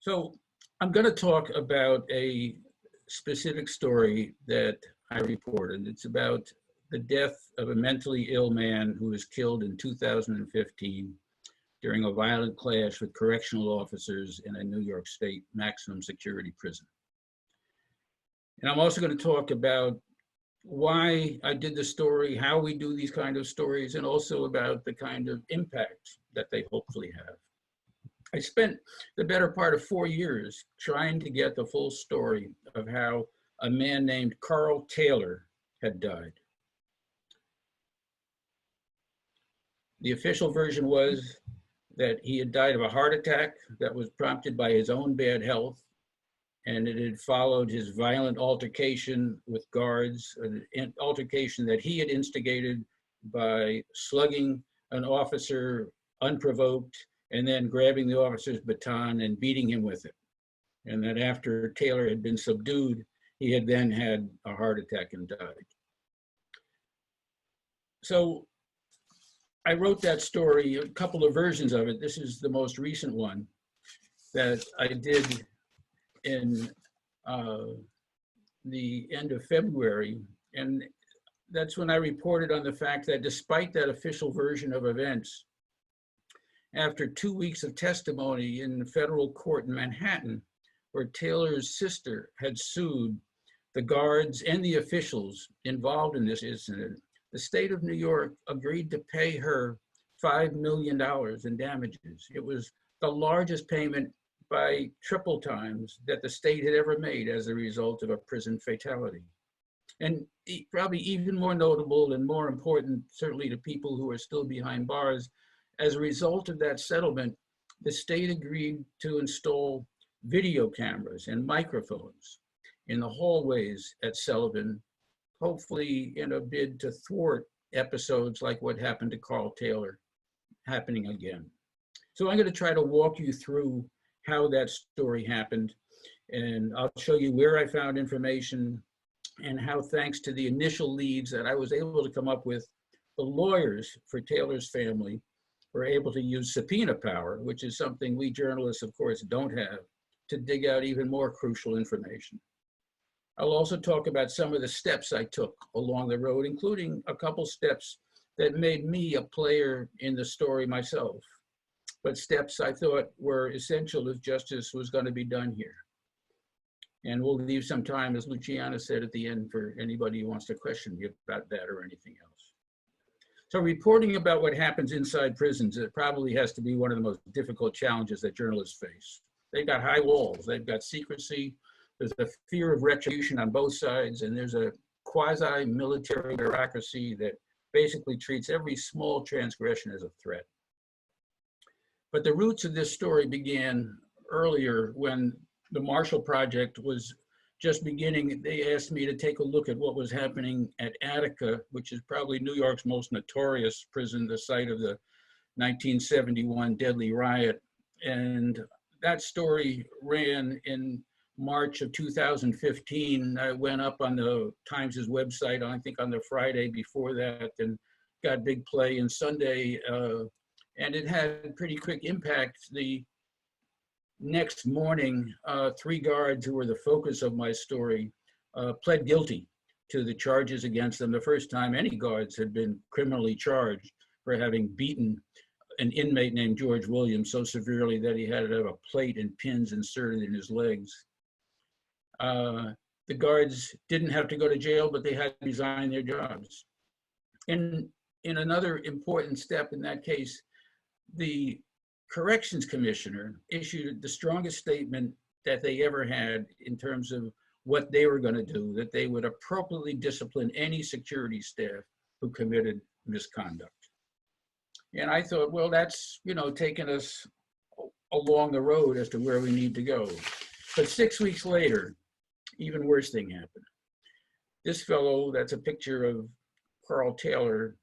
So I'm going to talk about a specific story that I reported. It's about the death of a mentally ill man who was killed in 2015 during a violent clash with correctional officers in a New York State maximum security prison. And I'm also going to talk about why I did the story, how we do these kind of stories, and also about the kind of impact that they hopefully have. I spent the better part of 4 years trying to get the full story of how a man named Karl Taylor had died. The official version was that he had died of a heart attack that was prompted by his own bad health, and it had followed his violent altercation with guards, an altercation that he had instigated by slugging an officer unprovoked and then grabbing the officer's baton and beating him with it. And that after Taylor had been subdued, he had then had a heart attack and died. So I wrote that story, a couple of versions of it. This is the most recent one that I did in the end of February. And that's when I reported on the fact that despite that official version of events, after 2 weeks of testimony in the federal court in Manhattan, where Taylor's sister had sued the guards and the officials involved in this incident, the state of New York agreed to pay her $5 million in damages. It was the largest payment by triple times that the state had ever made as a result of a prison fatality. And probably even more notable and more important, certainly to people who are still behind bars, as a result of that settlement, the state agreed to install video cameras and microphones in the hallways at Sullivan, hopefully in a bid to thwart episodes like what happened to Karl Taylor happening again. So I'm going to try to walk you through how that story happened, and I'll show you where I found information and how, thanks to the initial leads that I was able to come up with, the lawyers for Taylor's family were able to use subpoena power, which is something we journalists, of course, don't have, to dig out even more crucial information. I'll also talk about some of the steps I took along the road, including a couple steps that made me a player in the story myself, but steps I thought were essential if justice was going to be done here. And we'll leave some time, as Luciana said at the end, for anybody who wants to question me about that or anything else. So reporting about what happens inside prisons, it probably has to be one of the most difficult challenges that journalists face. They've got high walls, they've got secrecy, there's a fear of retribution on both sides, and there's a quasi-military bureaucracy that basically treats every small transgression as a threat. But the roots of this story began earlier when the Marshall Project was just beginning. They asked me to take a look at what was happening at Attica, which is probably New York's most notorious prison, the site of the 1971 deadly riot. And that story ran in March of 2015. I went up on the Times's website, I think on the Friday before that, and got big play in Sunday. And it had pretty quick impact. The next morning, 3 guards who were the focus of my story pled guilty to the charges against them. The first time any guards had been criminally charged for having beaten an inmate named George Williams so severely that he had to have a plate and pins inserted in his legs. The guards didn't have to go to jail, but they had to resign their jobs. In another important step in that case, the Corrections Commissioner issued the strongest statement that they ever had in terms of what they were going to do, that they would appropriately discipline any security staff who committed misconduct. And I thought, well, that's, taking us along the road as to where we need to go. But 6 weeks later, even worse thing happened. This fellow, that's a picture of Karl Taylor,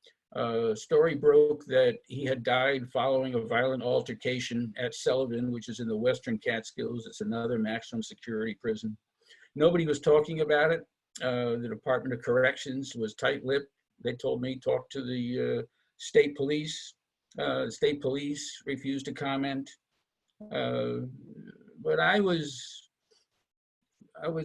story broke that he had died following a violent altercation at Sullivan, which is in the Western Catskills. It's another maximum security prison. Nobody was talking about it. The Department of Corrections was tight-lipped. They told me, talk to the state police. State police refused to comment. but I was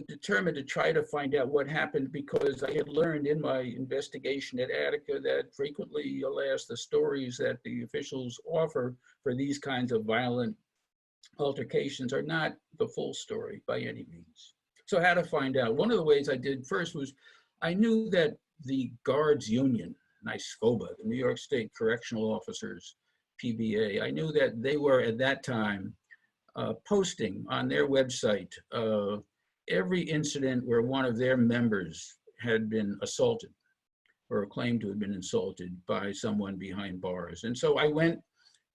determined to try to find out what happened, because I had learned in my investigation at Attica that frequently, alas, the stories that the officials offer for these kinds of violent altercations are not the full story by any means. So how to find out? One of the ways I did first was I knew that the guards union, NYSCOBA, the New York State Correctional Officers, PBA, I knew that they were at that time posting on their website every incident where one of their members had been assaulted or claimed to have been assaulted by someone behind bars. And so I went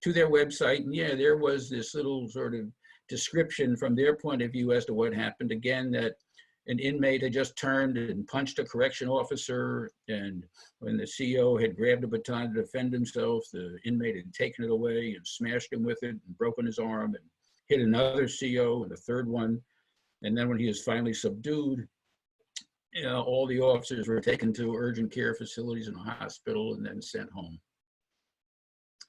to their website, and yeah, there was this little sort of description from their point of view as to what happened. Again, that an inmate had just turned and punched a correction officer, and when the CO had grabbed a baton to defend himself, the inmate had taken it away and smashed him with it and broken his arm and hit another CO and a third one. And then when he was finally subdued, all the officers were taken to urgent care facilities in a hospital and then sent home.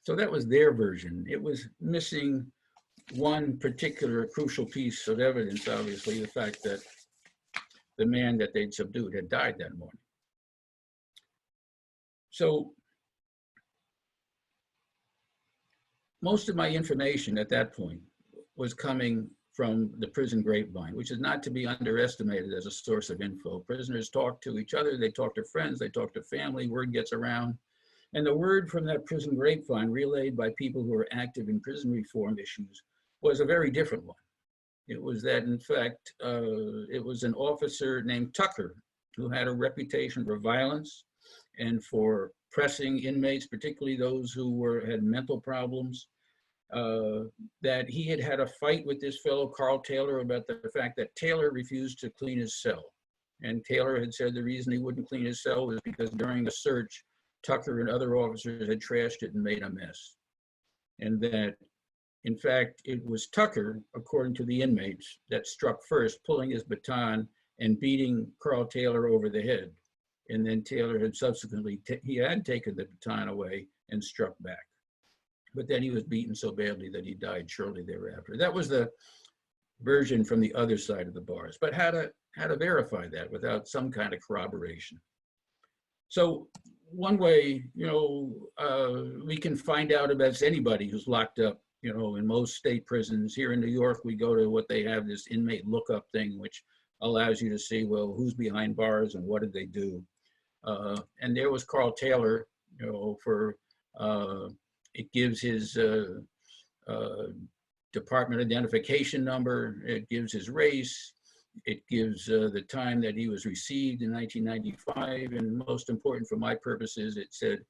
So that was their version. It was missing one particular crucial piece of evidence, obviously, the fact that the man that they'd subdued had died that morning. So most of my information at that point was coming from the prison grapevine, which is not to be underestimated as a source of info. Prisoners talk to each other, they talk to friends, they talk to family, word gets around. And the word from that prison grapevine relayed by people who are active in prison reform issues was a very different one. It was that, in fact, it was an officer named Tucker who had a reputation for violence and for pressing inmates, particularly those who had mental problems, that he had had a fight with this fellow, Karl Taylor, about the fact that Taylor refused to clean his cell. And Taylor had said the reason he wouldn't clean his cell was because during the search, Tucker and other officers had trashed it and made a mess. And that, in fact, it was Tucker, according to the inmates, that struck first, pulling his baton and beating Karl Taylor over the head. And then Taylor had subsequently, he had taken the baton away and struck back. But then he was beaten so badly that he died shortly thereafter. That was the version from the other side of the bars. But how to verify that without some kind of corroboration? So one way, we can find out about anybody who's locked up, in most state prisons. Here in New York, we go to what they have, this inmate lookup thing, which allows you to see, well, who's behind bars and what did they do? And there was Karl Taylor, it gives his department identification number, it gives his race, it gives the time that he was received in 1995, and most important for my purposes, it said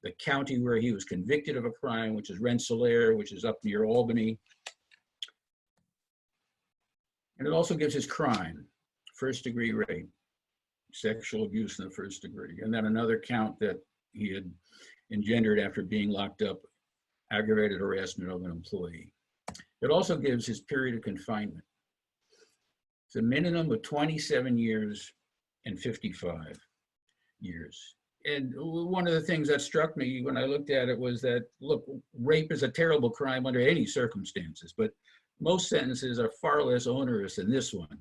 the county where he was convicted of a crime, which is Rensselaer, which is up near Albany. And it also gives his crime, first-degree rape, sexual abuse in the first degree, and then another count that he had engendered after being locked up, aggravated harassment of an employee. It also gives his period of confinement. It's a minimum of 27 years and 55 years. And one of the things that struck me when I looked at it was that, look, rape is a terrible crime under any circumstances, but most sentences are far less onerous than this one.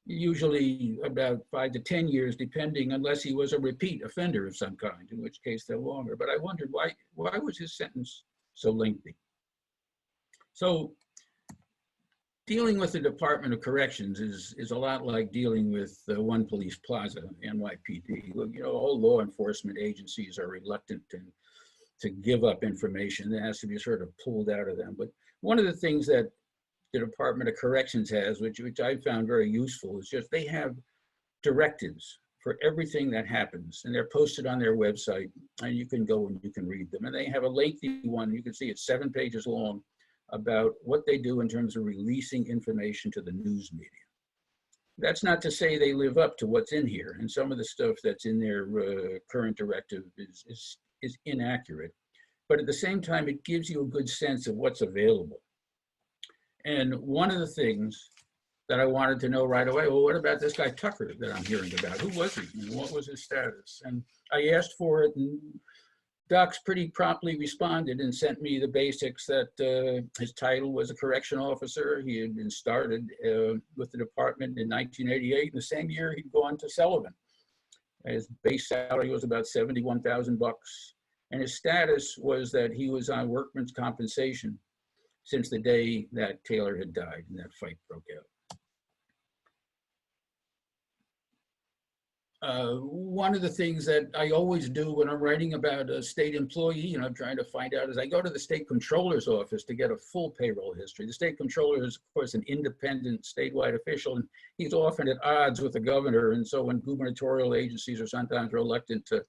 Usually about 5 to 10 years, depending, unless he was a repeat offender of some kind, in which case they're longer. But I wondered why was his sentence so lengthy? So dealing with the Department of Corrections is a lot like dealing with One Police Plaza, NYPD. All law enforcement agencies are reluctant to give up information that has to be sort of pulled out of them. But one of the things that the Department of Corrections has, which I found very useful, is just they have directives for everything that happens, and they're posted on their website, and you can go and you can read them. And they have a lengthy one, you can see it's 7 pages long, about what they do in terms of releasing information to the news media. That's not to say they live up to what's in here, and some of the stuff that's in their current directive is inaccurate. But at the same time, it gives you a good sense of what's available. And one of the things that I wanted to know right away, well, what about this guy Tucker that I'm hearing about? Who was he and what was his status? And I asked for it, and Docs pretty promptly responded and sent me the basics that his title was a correctional officer. He had been started with the department in 1988. The same year he'd gone to Sullivan. His base salary was about $71,000, and his status was that he was on workman's compensation since the day that Taylor had died and that fight broke out. One of the things that I always do when I'm writing about a state employee, and I'm trying to find out, is I go to the state controller's office to get a full payroll history. The state controller is, of course, an independent statewide official, and he's often at odds with the governor. And so when gubernatorial agencies are sometimes reluctant to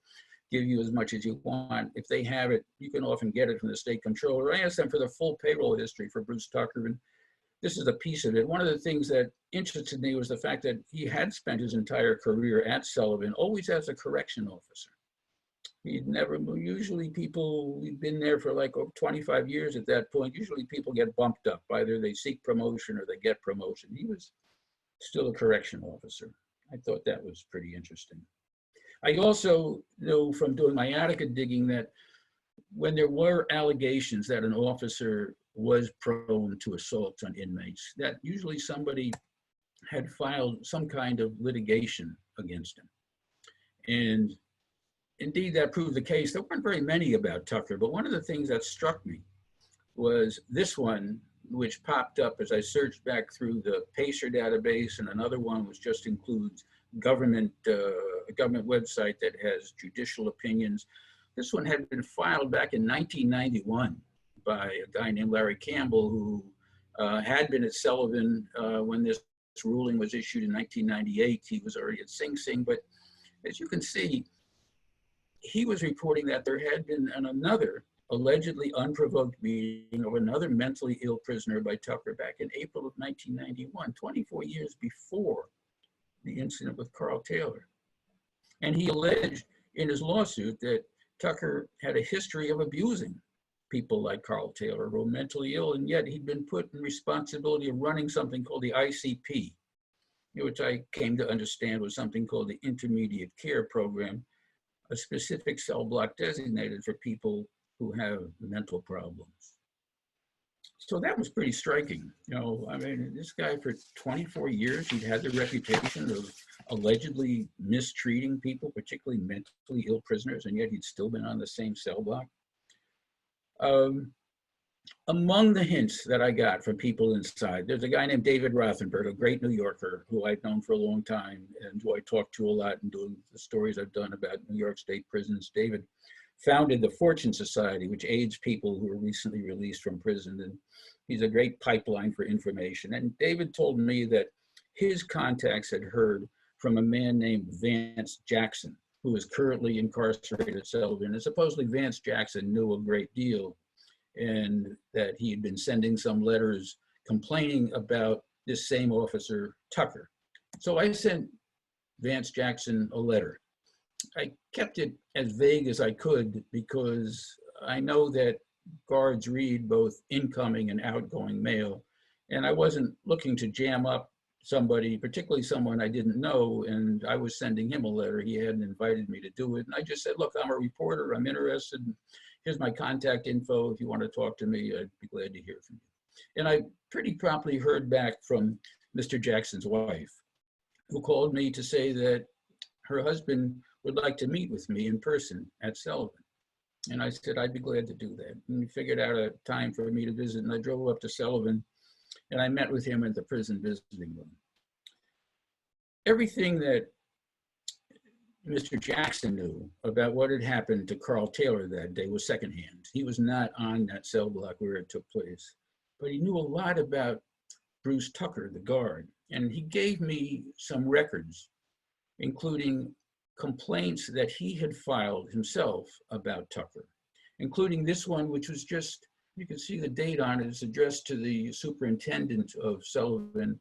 give you as much as you want, if they have it, you can often get it from the state controller. I asked them for the full payroll history for Bruce Tucker, and this is a piece of it. One of the things that interested me was the fact that he had spent his entire career at Sullivan, always as a correction officer. He'd never, usually people, we'd been there for like 25 years at that point. Usually people get bumped up. Either they seek promotion or they get promotion. He was still a correction officer. I thought that was pretty interesting. I also know from doing my Attica digging that when there were allegations that an officer was prone to assaults on inmates, that usually somebody had filed some kind of litigation against him. And indeed, that proved the case. There weren't very many about Tucker, but one of the things that struck me was this one, which popped up as I searched back through the PACER database, and another one which just includes government, a government website that has judicial opinions. This one had been filed back in 1991 by a guy named Larry Campbell, who had been at Sullivan when this ruling was issued in 1998. He was already at Sing Sing, but as you can see, he was reporting that there had been another allegedly unprovoked meeting of another mentally ill prisoner by Tucker back in April of 1991, 24 years before the incident with Karl Taylor. And he alleged in his lawsuit that Tucker had a history of abusing people like Karl Taylor, who were mentally ill, and yet he'd been put in responsibility of running something called the ICP, which I came to understand was something called the Intermediate Care Program, a specific cell block designated for people who have mental problems. So that was pretty striking. You know, I mean, this guy for 24 years, he'd had the reputation of allegedly mistreating people, particularly mentally ill prisoners, and yet he'd still been on the same cell block. Among the hints that I got from people inside, there's a guy named David Rothenberg, a great New Yorker who I've known for a long time and who I talk to a lot and doing the stories I've done about New York State prisons. David founded the Fortune Society, which aids people who are recently released from prison. And he's a great pipeline for information. And David told me that his contacts had heard from a man named Vance Jackson, who is currently incarcerated at Sullivan. And supposedly Vance Jackson knew a great deal, and that he had been sending some letters complaining about this same officer, Tucker. So I sent Vance Jackson a letter. I kept it as vague as I could because I know that guards read both incoming and outgoing mail, and I wasn't looking to jam up somebody, particularly someone I didn't know, and I was sending him a letter. He hadn't invited me to do it. And I just said, look, I'm a reporter, I'm interested. Here's my contact info. If you want to talk to me, I'd be glad to hear from you. And I pretty promptly heard back from Mr. Jackson's wife, who called me to say that her husband would like to meet with me in person at Sullivan. And I said, I'd be glad to do that. And we figured out a time for me to visit, and I drove up to Sullivan, and I met with him at the prison visiting room. Everything that Mr. Jackson knew about what had happened to Karl Taylor that day was secondhand. He was not on that cell block where it took place, but he knew a lot about Bruce Tucker, the guard, and he gave me some records, including complaints that he had filed himself about Tucker, including this one, which was just, you can see the date on it. It's addressed to the superintendent of Sullivan,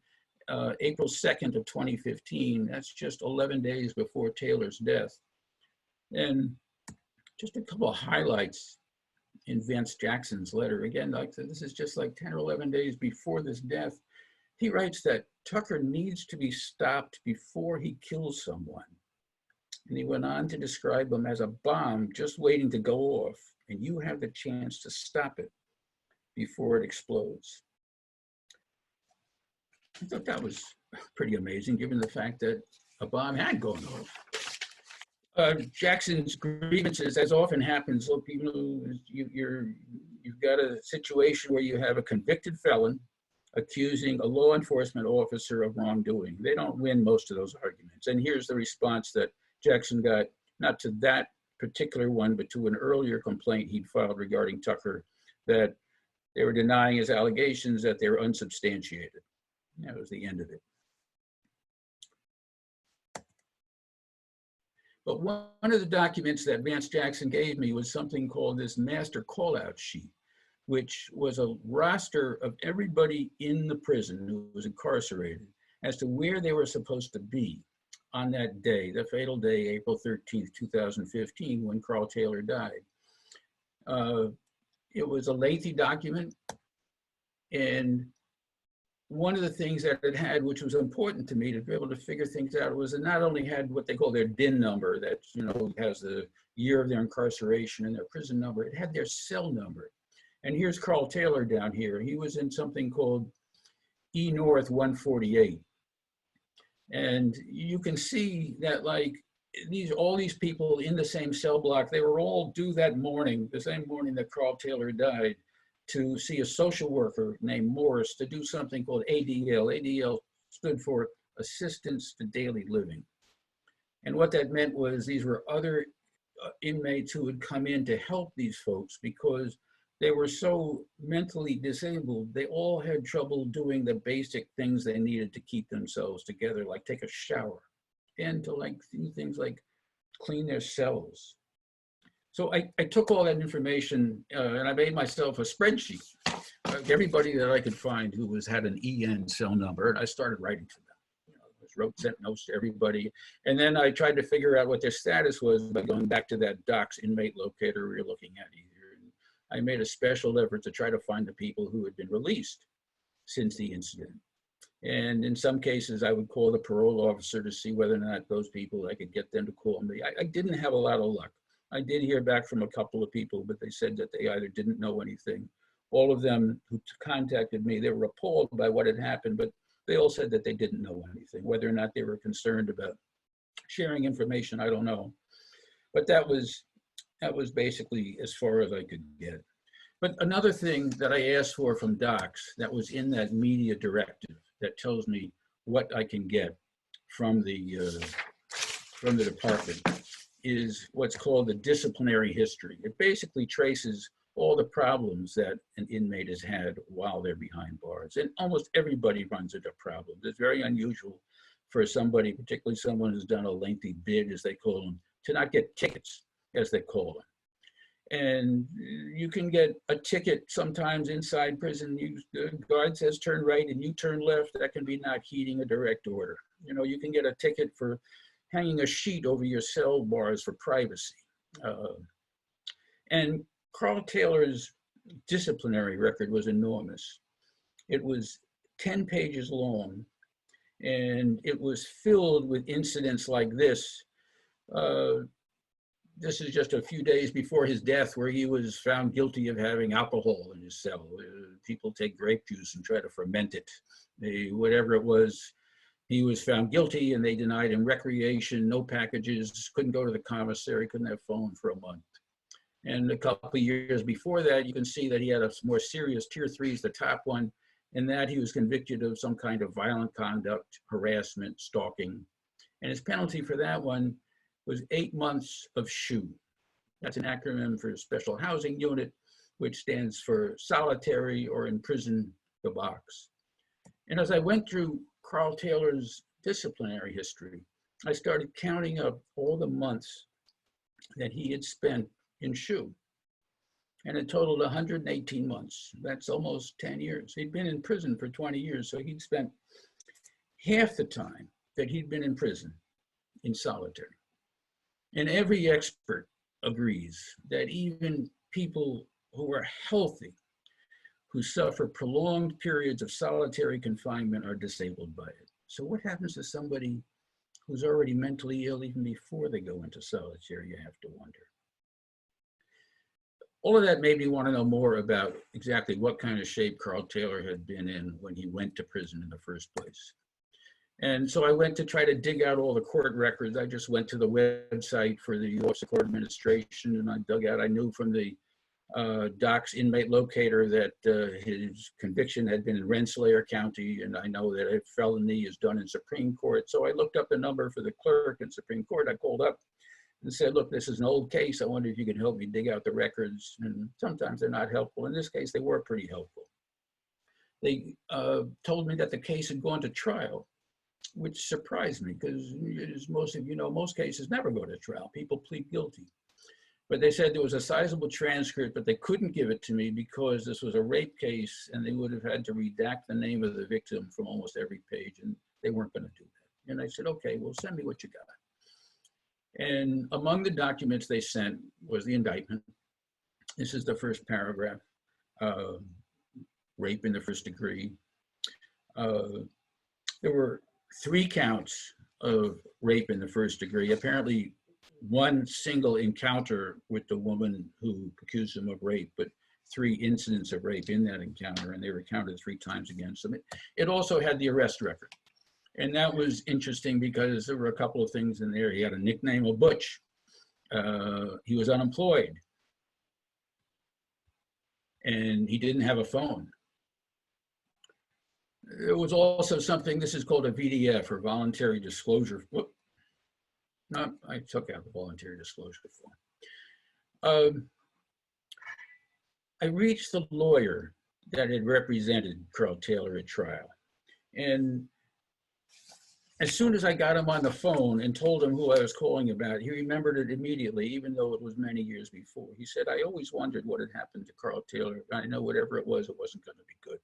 April 2nd of 2015. That's just 11 days before Taylor's death. And just a couple of highlights in Vance Jackson's letter. Again, like this is just like 10 or 11 days before this death. He writes that Tucker needs to be stopped before he kills someone. And he went on to describe them as a bomb just waiting to go off, and you have the chance to stop it before it explodes. I thought that was pretty amazing, given the fact that a bomb had gone off. Jackson's grievances, as often happens, look, even though you've got a situation where you have a convicted felon accusing a law enforcement officer of wrongdoing. They don't win most of those arguments. And here's the response that Jackson got, not to that particular one, but to an earlier complaint he'd filed regarding Tucker, that they were denying his allegations, that they were unsubstantiated. That was the end of it. But one of the documents that Vance Jackson gave me was something called this master call-out sheet, which was a roster of everybody in the prison who was incarcerated as to where they were supposed to be on that day, the fatal day, April 13th, 2015, when Karl Taylor died. It was a lengthy document, and one of the things that it had, which was important to me to be able to figure things out, was it not only had what they call their DIN number, that has the year of their incarceration and their prison number, it had their cell number. And here's Karl Taylor down here. He was in something called E North 148. And you can see that, like, all these people in the same cell block, they were all due that morning, the same morning that Karl Taylor died, to see a social worker named Morris to do something called ADL. ADL stood for Assistance to Daily Living. And what that meant was these were other inmates who would come in to help these folks because they were so mentally disabled. They all had trouble doing the basic things they needed to keep themselves together, like take a shower, and to do things like clean their cells. So I took all that information and I made myself a spreadsheet of everybody that I could find who had an EN cell number, and I started writing to them. Sent notes to everybody, and then I tried to figure out what their status was by going back to that Docs inmate locator we were looking at here. And I made a special effort to try to find the people who had been released since the incident. And in some cases, I would call the parole officer to see whether or not those people, I could get them to call me. I didn't have a lot of luck. I did hear back from a couple of people, but they said that they either didn't know anything. All of them who contacted me, they were appalled by what had happened, but they all said that they didn't know anything. Whether or not they were concerned about sharing information, I don't know. But that was basically as far as I could get. But another thing that I asked for from Docs that was in that media directive that tells me what I can get from the department is what's called the disciplinary history. It basically traces all the problems that an inmate has had while they're behind bars. And almost everybody runs into problems. It's very unusual for somebody, particularly someone who's done a lengthy bid, as they call them, to not get tickets, as they call them. And you can get a ticket sometimes inside prison. The guard says turn right and you turn left. That can be not heeding a direct order. You can get a ticket for hanging a sheet over your cell bars for privacy. And Karl Taylor's disciplinary record was enormous. It was 10 pages long, and it was filled with incidents like this. This is just a few days before his death, where he was found guilty of having alcohol in his cell. People take grape juice and try to ferment it. Whatever it was, he was found guilty, and they denied him recreation, no packages, couldn't go to the commissary, couldn't have phone for a month. And a couple of years before that, you can see that he had a more serious tier 3 is the top one, and that he was convicted of some kind of violent conduct, harassment, stalking. And his penalty for that one was 8 months of SHU. That's an acronym for Special Housing Unit, which stands for solitary or in prison the box. And as I went through Karl Taylor's disciplinary history, I started counting up all the months that he had spent in SHU. And it totaled 118 months. That's almost 10 years. He'd been in prison for 20 years, so he'd spent half the time that he'd been in prison in solitary. And every expert agrees that even people who are healthy, who suffer prolonged periods of solitary confinement, are disabled by it. So what happens to somebody who's already mentally ill even before they go into solitary, you have to wonder. All of that made me want to know more about exactly what kind of shape Karl Taylor had been in when he went to prison in the first place. And so I went to try to dig out all the court records. I just went to the website for the Office of Court Administration, and I dug out, I knew from the Doc's inmate locator that his conviction had been in Rensselaer County, and I know that a felony is done in Supreme Court. So I looked up the number for the clerk in Supreme Court. I called up and said, look, this is an old case. I wonder if you can help me dig out the records. And sometimes they're not helpful. In this case, they were pretty helpful. They told me that the case had gone to trial, which surprised me because, as most of you know, most cases never go to trial. People plead guilty. But they said there was a sizable transcript, but they couldn't give it to me because this was a rape case and they would have had to redact the name of the victim from almost every page, and they weren't going to do that. And I said, okay, well, send me what you got. And among the documents they sent was the indictment. This is the first paragraph, rape in the first degree. There were 3 counts of rape in the first degree. Apparently, one single encounter with the woman who accused him of rape, but 3 incidents of rape in that encounter, and they were counted 3 times against them. It also had the arrest record. And that was interesting because there were a couple of things in there. He had a nickname of Butch. He was unemployed. And he didn't have a phone. There was also something, this is called a VDF, or voluntary disclosure. Whoop. No, I took out the voluntary disclosure form. I reached the lawyer that had represented Karl Taylor at trial. And as soon as I got him on the phone and told him who I was calling about, he remembered it immediately, even though it was many years before. He said, I always wondered what had happened to Karl Taylor. I know whatever it wasn't going to be good.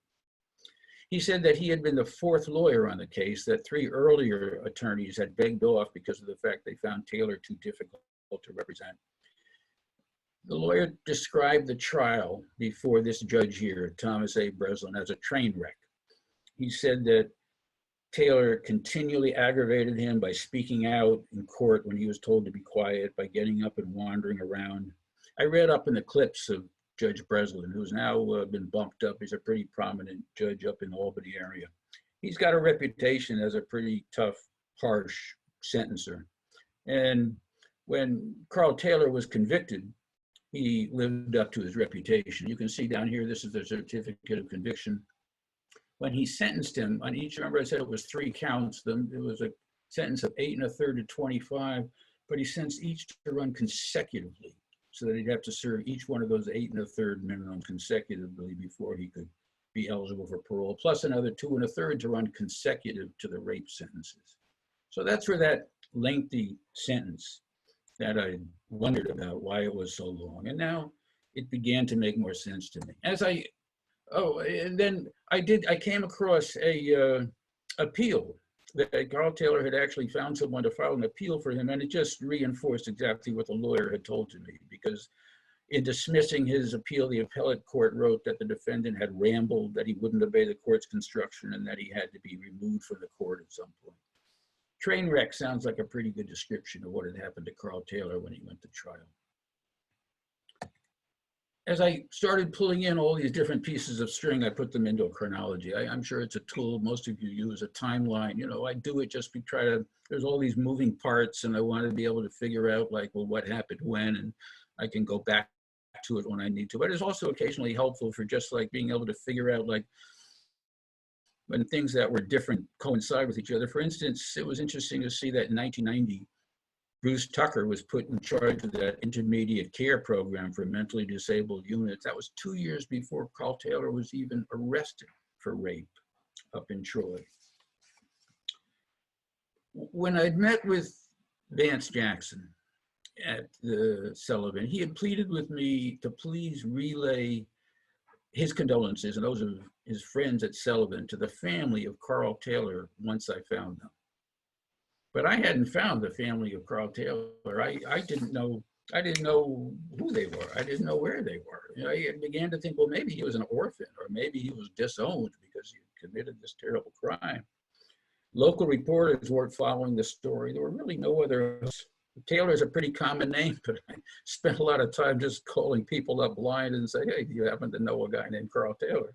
He said that he had been the 4th lawyer on the case, that 3 earlier attorneys had begged off because of the fact they found Taylor too difficult to represent. The lawyer described the trial before this judge here, Thomas A. Breslin, as a train wreck. He said that Taylor continually aggravated him by speaking out in court when he was told to be quiet, by getting up and wandering around. I read up in the clips of Judge Breslin, who's now been bumped up. He's a pretty prominent judge up in the Albany area. He's got a reputation as a pretty tough, harsh sentencer. And when Karl Taylor was convicted, he lived up to his reputation. You can see down here, this is the certificate of conviction. When he sentenced him on each, remember I said it was 3 counts, it was a sentence of 8 1/3 to 25, but he sentenced each to run consecutively, so that he'd have to serve each one of those 8 1/3 minimum consecutively before he could be eligible for parole, plus another 2 1/3 to run consecutive to the rape sentences. So that's where that lengthy sentence that I wondered about why it was so long. And now it began to make more sense to me. And then I came across a appeal that Karl Taylor had actually found someone to file an appeal for him, and it just reinforced exactly what the lawyer had told to me, because in dismissing his appeal, the appellate court wrote that the defendant had rambled, that he wouldn't obey the court's construction, and that he had to be removed from the court at some point. Train wreck sounds like a pretty good description of what had happened to Karl Taylor when he went to trial. As I started pulling in all these different pieces of string, I put them into a chronology. I'm sure it's a tool most of you use, a timeline. You know, I do it just to try to, there's all these moving parts, and I want to be able to figure out, like, well, what happened when, and I can go back to it when I need to. But it's also occasionally helpful for just like being able to figure out, like, when things that were different coincide with each other. For instance, it was interesting to see that in 1990, Bruce Tucker was put in charge of that intermediate care program for mentally disabled units. That was 2 years before Karl Taylor was even arrested for rape up in Troy. When I'd met with Vance Jackson at the Sullivan, he had pleaded with me to please relay his condolences and those of his friends at Sullivan to the family of Karl Taylor once I found them. But I hadn't found the family of Karl Taylor. I didn't know who they were. I didn't know where they were. You know, I began to think, well, maybe he was an orphan, or maybe he was disowned because he committed this terrible crime. Local reporters weren't following the story. There were really no other. Taylor is a pretty common name, but I spent a lot of time just calling people up blind and say, hey, do you happen to know a guy named Karl Taylor?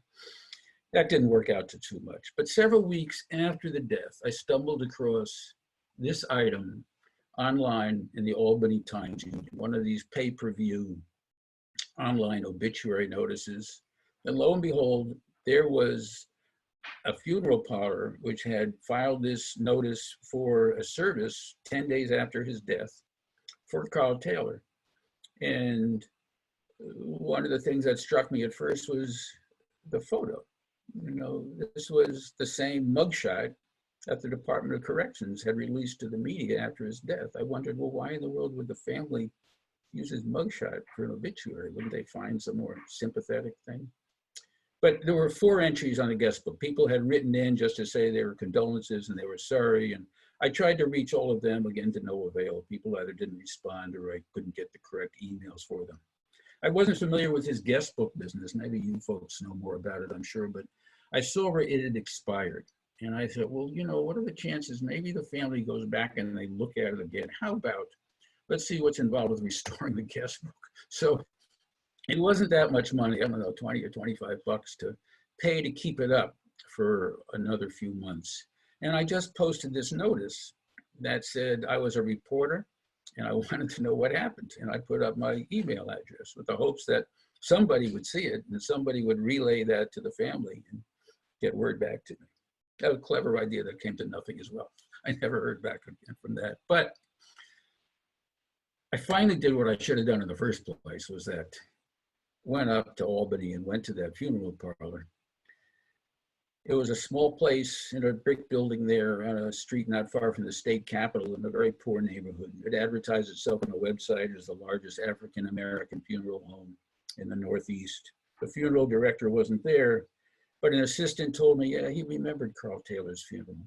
That didn't work out to too much. But several weeks after the death, I stumbled across this item online in the Albany Times, one of these pay-per-view online obituary notices. And lo and behold, there was a funeral parlor which had filed this notice for a service 10 days after his death for Karl Taylor. And one of the things that struck me at first was the photo. You know, this was the same mugshot that the Department of Corrections had released to the media after his death. I wondered, well, why in the world would the family use his mugshot for an obituary? Wouldn't they find some more sympathetic thing? But there were 4 entries on the guest book. People had written in just to say they were condolences and they were sorry. And I tried to reach all of them, again, to no avail. People either didn't respond or I couldn't get the correct emails for them. I wasn't familiar with his guest book business. Maybe you folks know more about it, I'm sure, but I saw where it had expired. And I thought, well, you know, what are the chances? Maybe the family goes back and they look at it again. How about, let's see what's involved with restoring the guest book. So it wasn't that much money, I don't know, 20 or 25 bucks to pay to keep it up for another few months. And I just posted this notice that said I was a reporter and I wanted to know what happened. And I put up my email address with the hopes that somebody would see it and somebody would relay that to the family and get word back to me. That was a clever idea that came to nothing as well. I never heard back again from that. But I finally did what I should have done in the first place, was that went up to Albany and went to that funeral parlor. It was a small place in a brick building there on a street not far from the state capitol in a very poor neighborhood. It advertised itself on a website as the largest African-American funeral home in the Northeast. The funeral director wasn't there, but an assistant told me, yeah, he remembered Karl Taylor's funeral.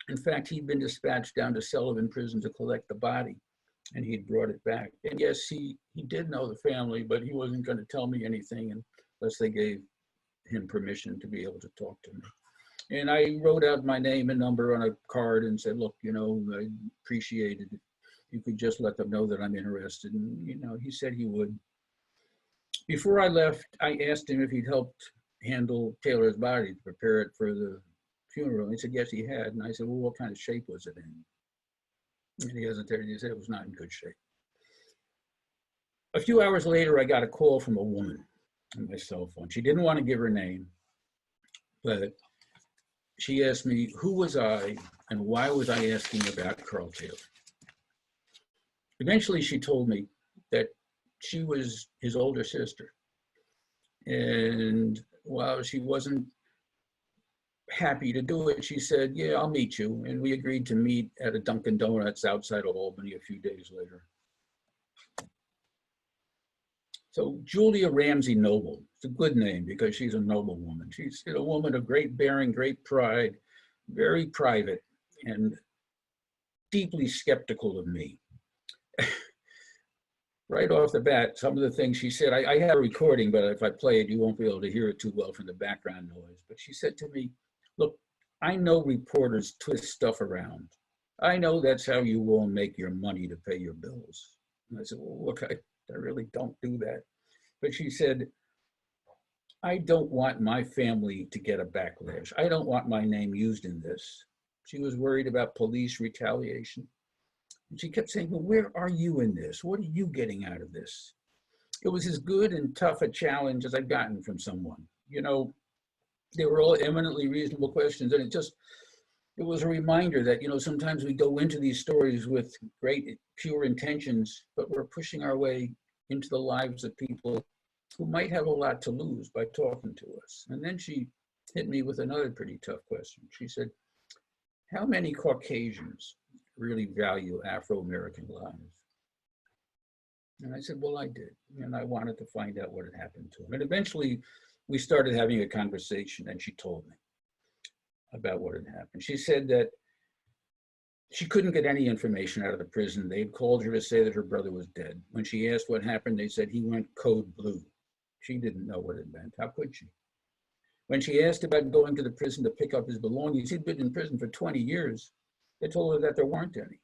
In fact, he'd been dispatched down to Sullivan prison to collect the body, and he'd brought it back. And yes, he did know the family, but he wasn't going to tell me anything unless they gave him permission to be able to talk to me. And I wrote out my name and number on a card and said, look, you know, I appreciate it. You could just let them know that I'm interested. And, you know, he said he would. Before I left, I asked him if he'd helped handle Taylor's body to prepare it for the funeral. And he said, yes, he had. And I said, well, what kind of shape was it in? And he hesitated. He said it was not in good shape. A few hours later, I got a call from a woman on my cell phone. She didn't want to give her name, but she asked me, who was I and why was I asking about Karl Taylor? Eventually, she told me that she was his older sister. And while she wasn't happy to do it, she said, yeah, I'll meet you. And we agreed to meet at a Dunkin' Donuts outside of Albany a few days later. So Julia Ramsey Noble, it's a good name because she's a noble woman. She's a woman of great bearing, great pride, very private, and deeply skeptical of me. Right off the bat, some of the things she said, I have a recording, but if I play it, you won't be able to hear it too well from the background noise. But she said to me, look, I know reporters twist stuff around. I know that's how you will make your money to pay your bills. And I said, well, look, I really don't do that. But she said, I don't want my family to get a backlash. I don't want my name used in this. She was worried about police retaliation. And she kept saying, well, where are you in this? What are you getting out of this? It was as good and tough a challenge as I've gotten from someone. You know, they were all eminently reasonable questions. And it was a reminder that, you know, sometimes we go into these stories with great pure intentions, but we're pushing our way into the lives of people who might have a lot to lose by talking to us. And then she hit me with another pretty tough question. She said, how many Caucasians really value Afro-American lives? And I said, well, I did. And I wanted to find out what had happened to him. And eventually we started having a conversation and she told me about what had happened. She said that she couldn't get any information out of the prison. They had called her to say that her brother was dead. When she asked what happened, they said he went code blue. She didn't know what it meant. How could she? When she asked about going to the prison to pick up his belongings, he'd been in prison for 20 years. They told her that there weren't any.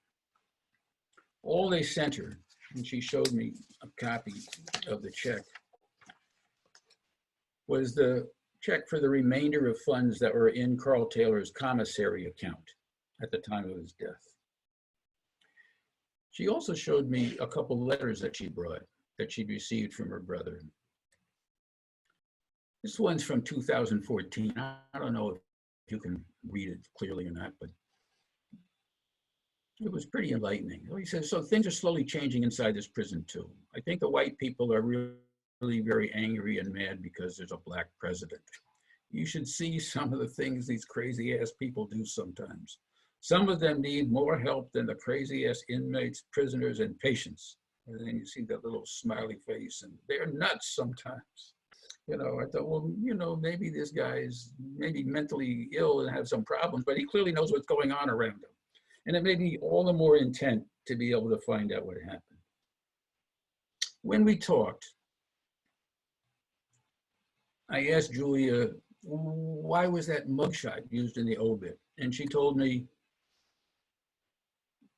All they sent her, and she showed me a copy of the check, was the check for the remainder of funds that were in Karl Taylor's commissary account at the time of his death. She also showed me a couple letters that she brought, that she'd received from her brother. This one's from 2014. I don't know if you can read it clearly or not, but it was pretty enlightening. He says, so things are slowly changing inside this prison too. I think the white people are really very angry and mad because there's a black president. You should see some of the things these crazy ass people do sometimes. Some of them need more help than the crazy ass inmates, prisoners, and patients. And then you see that little smiley face, and they're nuts sometimes. You know, I thought, well, you know, maybe this guy is maybe mentally ill and has some problems, but he clearly knows what's going on around him. And it made me all the more intent to be able to find out what happened. When we talked, I asked Julia, why was that mugshot used in the obit? And she told me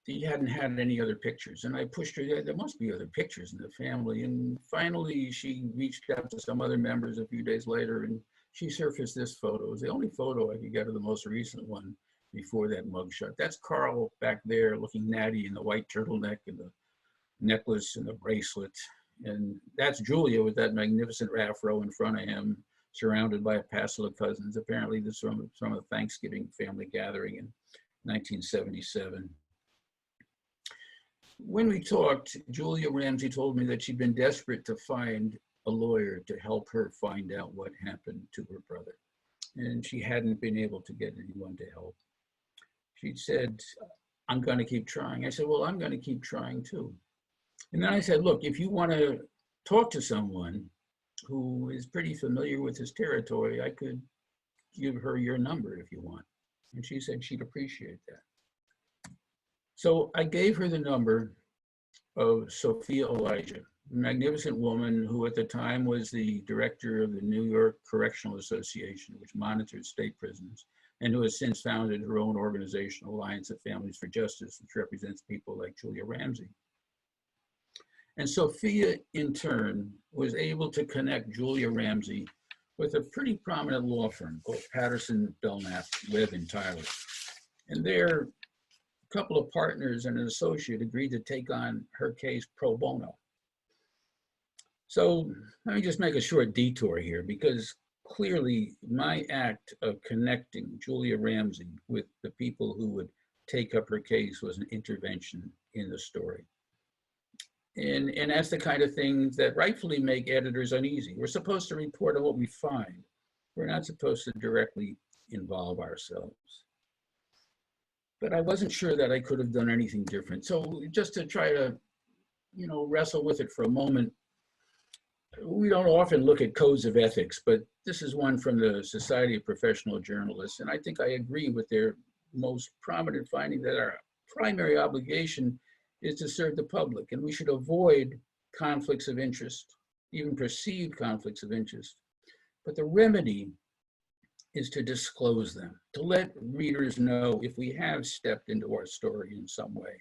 he hadn't had any other pictures. And I pushed her, there must be other pictures in the family. And finally, she reached out to some other members a few days later, and she surfaced this photo. It was the only photo I could get of the most recent one before that mugshot. That's Karl back there looking natty in the white turtleneck and the necklace and the bracelet. And that's Julia with that magnificent afro in front of him, surrounded by a passel of cousins. Apparently this was from a Thanksgiving family gathering in 1977. When we talked, Julia Ramsey told me that she'd been desperate to find a lawyer to help her find out what happened to her brother. And she hadn't been able to get anyone to help. She said, I'm going to keep trying. I said, well, I'm going to keep trying too. And then I said, look, if you want to talk to someone who is pretty familiar with his territory, I could give her your number if you want. And she said she'd appreciate that. So I gave her the number of Sophia Elijah, a magnificent woman who at the time was the director of the New York Correctional Association, which monitors state prisons, and who has since founded her own organization, Alliance of Families for Justice, which represents people like Julia Ramsey. And Sophia, in turn, was able to connect Julia Ramsey with a pretty prominent law firm called Patterson, Belknap, Webb, and Tyler. And their couple of partners and an associate agreed to take on her case pro bono. So let me just make a short detour here, because clearly my act of connecting Julia Ramsey with the people who would take up her case was an intervention in the story. And that's the kind of things that rightfully make editors uneasy. We're supposed to report on what we find. We're not supposed to directly involve ourselves. But I wasn't sure that I could have done anything different. So just to try to, you know, wrestle with it for a moment, we don't often look at codes of ethics, but this is one from the Society of Professional Journalists. And I think I agree with their most prominent finding that our primary obligation is to serve the public, and we should avoid conflicts of interest, even perceived conflicts of interest. But the remedy is to disclose them, to let readers know if we have stepped into our story in some way.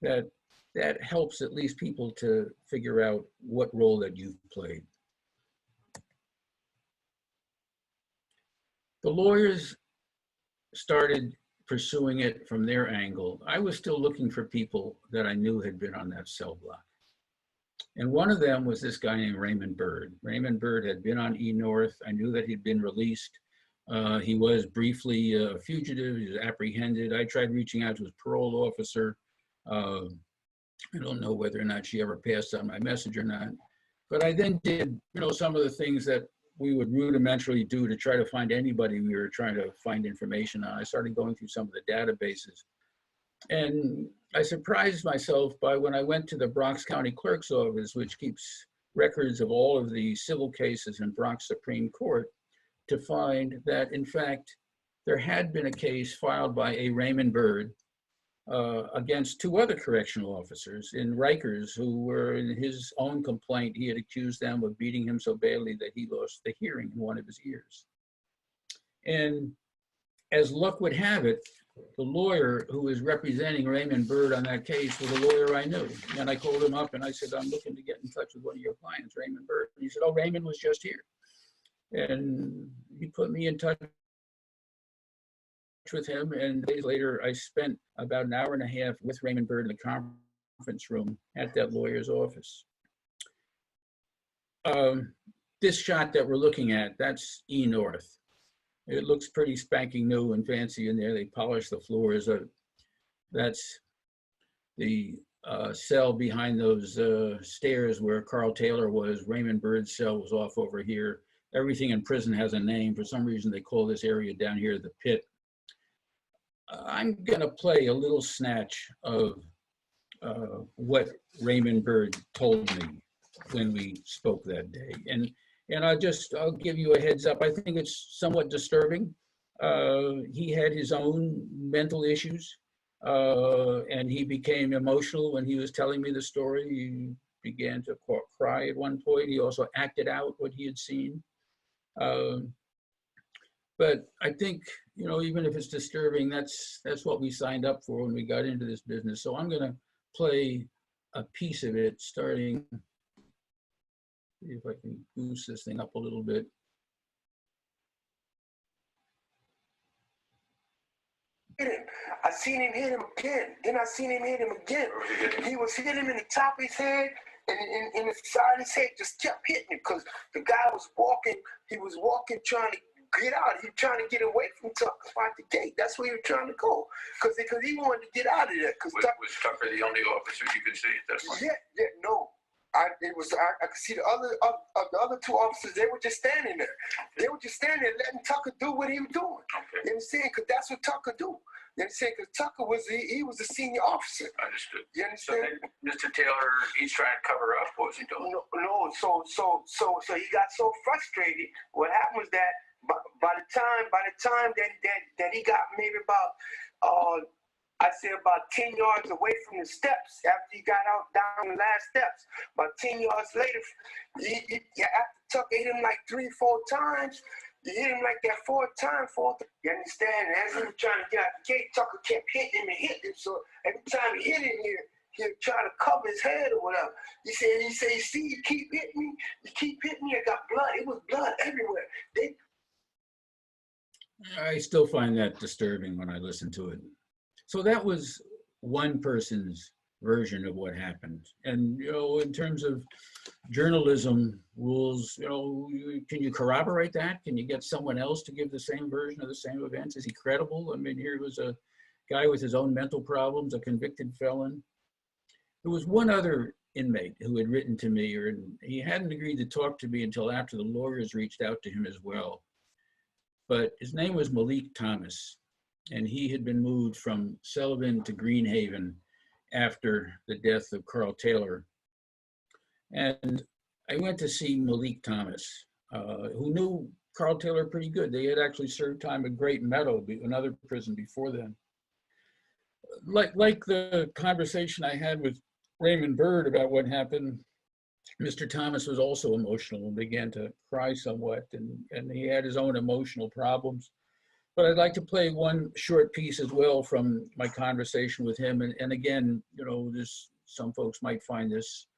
That helps at least people to figure out what role that you've played. The lawyers started pursuing it from their angle. I was still looking for people that I knew had been on that cell block. And one of them was this guy named Raymond Byrd. Raymond Byrd had been on E-North. I knew that he'd been released. He was briefly a fugitive. He was apprehended. I tried reaching out to his parole officer. I don't know whether or not she ever passed on my message or not. But I then did, you know, some of the things that we would rudimentarily do to try to find anybody we were trying to find information on. I started going through some of the databases. And I surprised myself by when I went to the Bronx County Clerk's Office, which keeps records of all of the civil cases in Bronx Supreme Court, to find that, in fact, there had been a case filed by a Raymond Byrd against two other correctional officers in Rikers who were, in his own complaint, he had accused them of beating him so badly that he lost the hearing in one of his ears. And as luck would have it, the lawyer who was representing Raymond Byrd on that case was a lawyer I knew. And I called him up and I said, I'm looking to get in touch with one of your clients, Raymond Byrd. And he said, oh, Raymond was just here. And he put me in touch with him. And days later, I spent about an hour and a half with Raymond Byrd in the conference room at that lawyer's office. This shot that we're looking at, that's E North. It looks pretty spanking new and fancy in there. They polished the floors. That's the cell behind those stairs where Karl Taylor was. Raymond Byrd's cell was off over here. Everything in prison has a name. For some reason, they call this area down here the pit. I'm gonna play a little snatch of what Raymond Byrd told me when we spoke that day. And I'll give you a heads up. I think it's somewhat disturbing. He had his own mental issues, and he became emotional when he was telling me the story. He began to cry at one point. He also acted out what he had seen. But I think, you know, even if it's disturbing, that's what we signed up for when we got into this business. So I'm gonna play a piece of it starting. See if I can boost this thing up a little bit. I seen him hit him again. Then I seen him hit him again. He was hitting him in the top of his head and in the side of his head, just kept hitting him because the guy was walking. He was walking, trying to get out. He was trying to get away from Tucker out the gate. That's where he was trying to go because he wanted to get out of there. Was Tucker the only officer you could see at that point? Yeah, no. I could see the other two officers. They were just standing there. They were just standing there, letting Tucker do what he was doing. Okay. You understand? Because that's what Tucker do. You understand? Because Tucker was he was a senior officer. Understood. You understand? So then Mr. Taylor, he's trying to cover up. What was he doing? No. So he got so frustrated. What happened was that by the time that he got maybe about I'd say about 10 yards away from the steps after he got out down the last steps. About 10 yards later, after Tucker hit him like 3-4 times, he hit him like that fourth time. You understand? And as he was trying to get out the gate, Tucker kept hitting him and hitting him. So every time he hit him here, he'd try to cover his head or whatever. He said, see, you keep hitting me. You keep hitting me. I got blood. It was blood everywhere. I still find that disturbing when I listen to it. So that was one person's version of what happened. And, you know, in terms of journalism rules, you know, can you corroborate that? Can you get someone else to give the same version of the same events? Is he credible? I mean, here was a guy with his own mental problems, a convicted felon. There was one other inmate who had written to me, or he hadn't agreed to talk to me until after the lawyers reached out to him as well. But his name was Malik Thomas. And he had been moved from Sullivan to Greenhaven after the death of Karl Taylor. And I went to see Malik Thomas, who knew Karl Taylor pretty good. They had actually served time at Great Meadow, another prison before then. Like the conversation I had with Raymond Byrd about what happened, Mr. Thomas was also emotional and began to cry somewhat, and he had his own emotional problems. But I'd like to play one short piece as well from my conversation with him. And again, you know, some folks might find this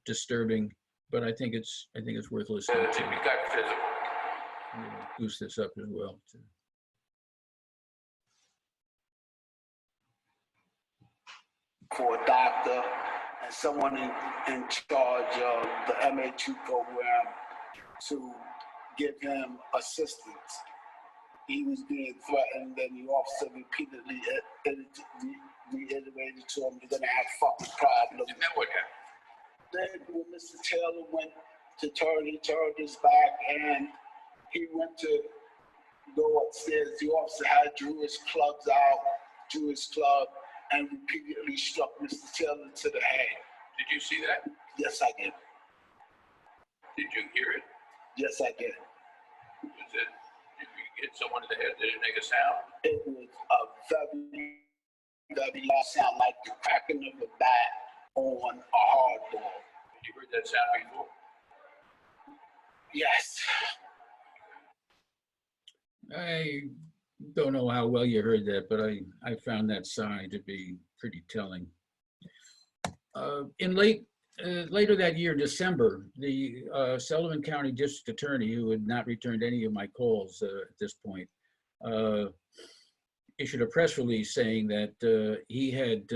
disturbing, but I think it's worth listening to. I'm gonna boost this up as well. For a doctor and someone in charge of the MA2 program to give him assistance. He was being threatened, and the officer repeatedly reiterated to him, "You're gonna have fucking problems." And then what happened? Then when Mr. Taylor went to he turned his back, and he went to go upstairs. The officer drew his club, and repeatedly struck Mr. Taylor to the head. Did you see that? Yes, I did. Did you hear it? Yes, I did. Was it? Did you get someone in the head? Did it make a sound? It was a very, very loud sound, like the cracking of a bat on a hard door. Had you heard that sound before? Yes. I don't know how well you heard that, but I found that sign to be pretty telling. Later that year, December, the Sullivan County District Attorney, who had not returned any of my calls at this point, issued a press release saying that he had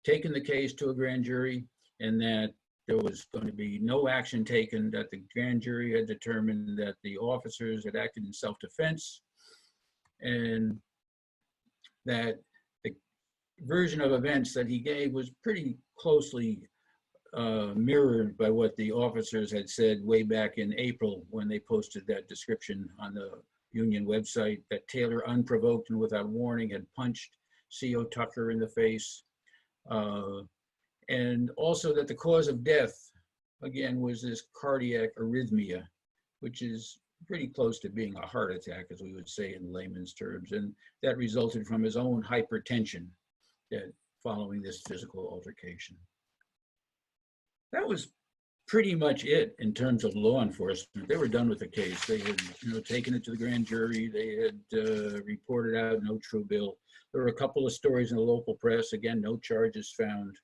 taken the case to a grand jury and that there was going to be no action taken, that the grand jury had determined that the officers had acted in self-defense, and that the version of events that he gave was pretty closely mirrored by what the officers had said way back in April when they posted that description on the union website, that Taylor, unprovoked and without warning, had punched CO Tucker in the face. And also that the cause of death, again, was this cardiac arrhythmia, which is pretty close to being a heart attack, as we would say in layman's terms. And that resulted from his own hypertension following this physical altercation. That was pretty much it in terms of law enforcement. They were done with the case. They had, taken it to the grand jury. They had reported out no true bill. There were a couple of stories in the local press. Again, no charges found.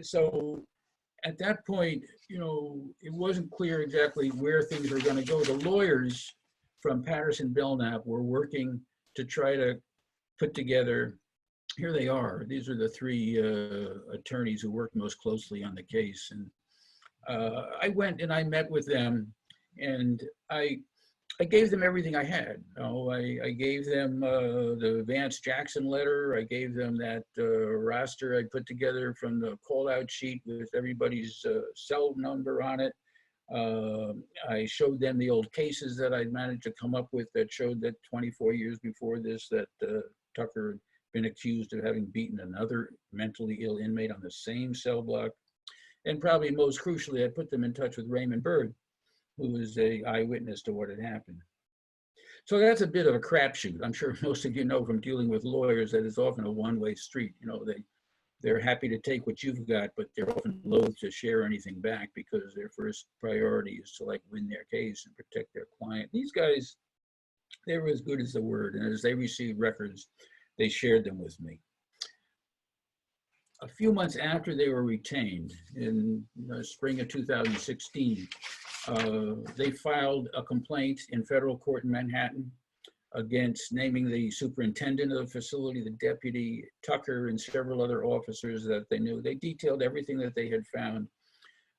So at that point, it wasn't clear exactly where things were going to go. The lawyers from Patterson Belknap were working to try to put together, here they are. These are the three attorneys who worked most closely on the case. And I went and I met with them, and I gave them everything I had. I gave them the Vance Jackson letter. I gave them that roster I put together from the call-out sheet with everybody's cell number on it. I showed them the old cases that I'd managed to come up with that showed that 24 years before this, that Tucker had been accused of having beaten another mentally ill inmate on the same cell block. And probably most crucially, I put them in touch with Raymond Burke, who was an eyewitness to what had happened. So that's a bit of a crapshoot. I'm sure most of you know from dealing with lawyers that it's often a one-way street. They're happy to take what you've got, but they're often loath to share anything back because their first priority is to win their case and protect their client. These guys, they were as good as the word, and as they received records, they shared them with me. A few months after they were retained, in the spring of 2016, they filed a complaint in federal court in Manhattan against naming the superintendent of the facility, the deputy, Tucker, and several other officers that they knew. They detailed everything that they had found.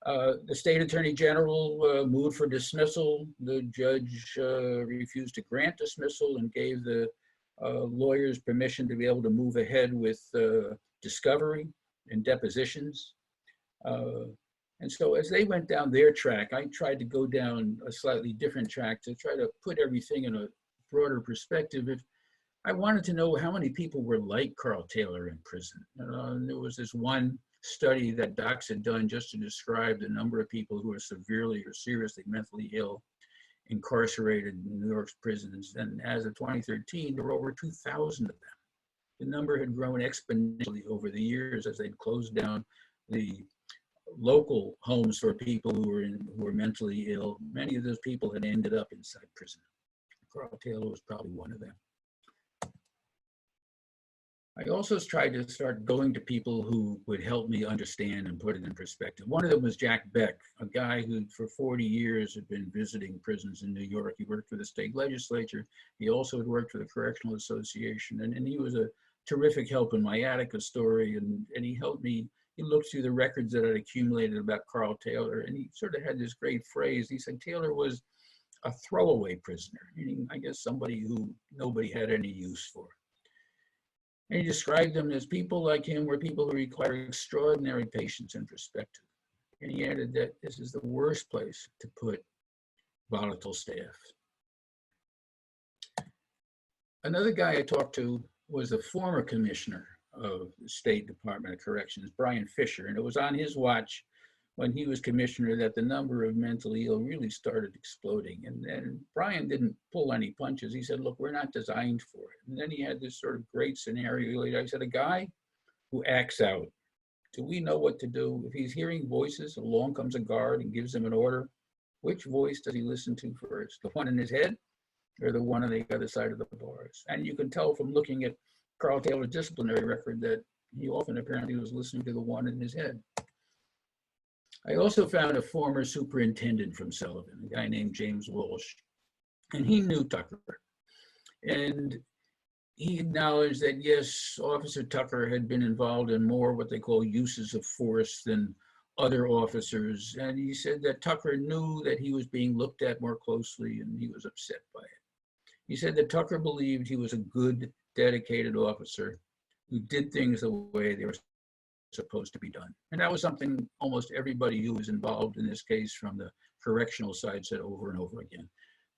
The state attorney general moved for dismissal. The judge refused to grant dismissal and gave the lawyers permission to be able to move ahead with discovery and depositions. And so as they went down their track, I tried to go down a slightly different track to try to put everything in a broader perspective. I wanted to know how many people were like Karl Taylor in prison. And there was this one study that docs had done just to describe the number of people who are severely or seriously mentally ill incarcerated in New York's prisons. And as of 2013, there were over 2,000 of them. The number had grown exponentially over the years as they'd closed down the local homes for people who were mentally ill. Many of those people had ended up inside prison. Karl Taylor was probably one of them. I also tried to start going to people who would help me understand and put it in perspective. One of them was Jack Beck, a guy who for 40 years had been visiting prisons in New York. He worked for the state legislature. He also had worked for the Correctional Association, and he was a terrific help in my Attica story, and he helped me. He looked through the records that I'd accumulated about Karl Taylor, and he sort of had this great phrase. He said Taylor was a throwaway prisoner, meaning, I guess, somebody who nobody had any use for. And he described them as people like him were people who require extraordinary patience and perspective. And he added that this is the worst place to put volatile staff. Another guy I talked to was a former commissioner of the State Department of Corrections, Brian Fisher, and it was on his watch when he was commissioner that the number of mentally ill really started exploding. And Brian didn't pull any punches. He said, look, we're not designed for it. And then he had this sort of great scenario. I said, a guy who acts out, do we know what to do? If he's hearing voices, along comes a guard and gives him an order. Which voice does he listen to first? The one in his head or the one on the other side of the bars. And you can tell from looking at Karl Taylor's disciplinary record that he often apparently was listening to the one in his head. I also found a former superintendent from Sullivan, a guy named James Walsh, and he knew Tucker. And he acknowledged that, yes, Officer Tucker had been involved in more what they call uses of force than other officers. And he said that Tucker knew that he was being looked at more closely and he was upset by it. He said that Tucker believed he was a good, dedicated officer who did things the way they were supposed to be done. And that was something almost everybody who was involved in this case from the correctional side said over and over again,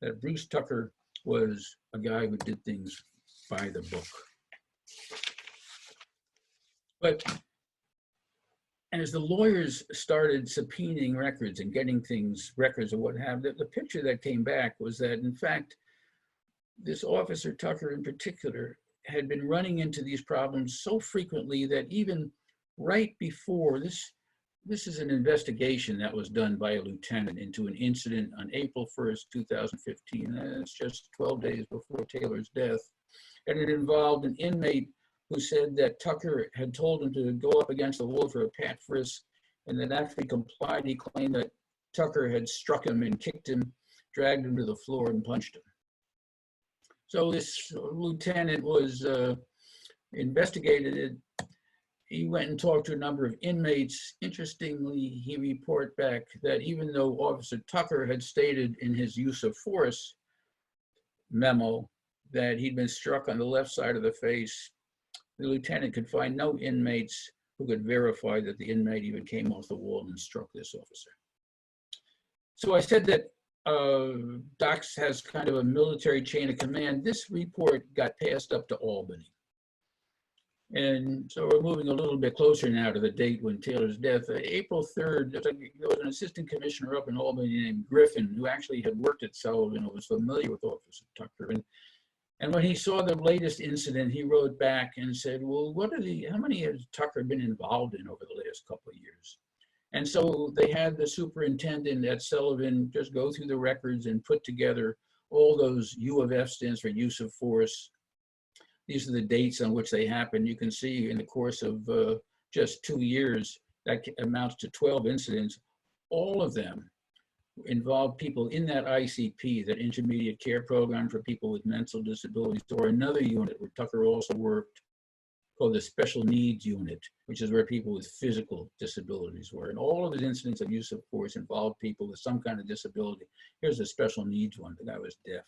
that Bruce Tucker was a guy who did things by the book. But as the lawyers started subpoenaing records and getting records of what have, the picture that came back was that, in fact, this Officer Tucker in particular had been running into these problems so frequently that even right before this is an investigation that was done by a lieutenant into an incident on April 1st, 2015. And it's just 12 days before Taylor's death. And it involved an inmate who said that Tucker had told him to go up against the wall for a pat frisk, and that after he complied, he claimed that Tucker had struck him and kicked him, dragged him to the floor and punched him. So this lieutenant was investigated it. He went and talked to a number of inmates. Interestingly, he reported back that even though Officer Tucker had stated in his use of force memo that he'd been struck on the left side of the face, the lieutenant could find no inmates who could verify that the inmate even came off the wall and struck this officer. So I said that Docs has kind of a military chain of command. This report got passed up to Albany. And so we're moving a little bit closer now to the date when Taylor's death. April 3rd, there was an assistant commissioner up in Albany named Griffin, who actually had worked at Sullivan and was familiar with Officer Tucker. And when he saw the latest incident, he wrote back and said, well, how many has Tucker been involved in over the last couple of years? And so they had the superintendent at Sullivan just go through the records and put together all those U of F stands for use of force. These are the dates on which they happened. You can see in the course of just 2 years, that amounts to 12 incidents. All of them involved people in that ICP, that intermediate care program for people with mental disabilities, or another unit where Tucker also worked called the special needs unit, which is where people with physical disabilities were. And all of his incidents of use of force involved people with some kind of disability. Here's the special needs one, the guy was deaf.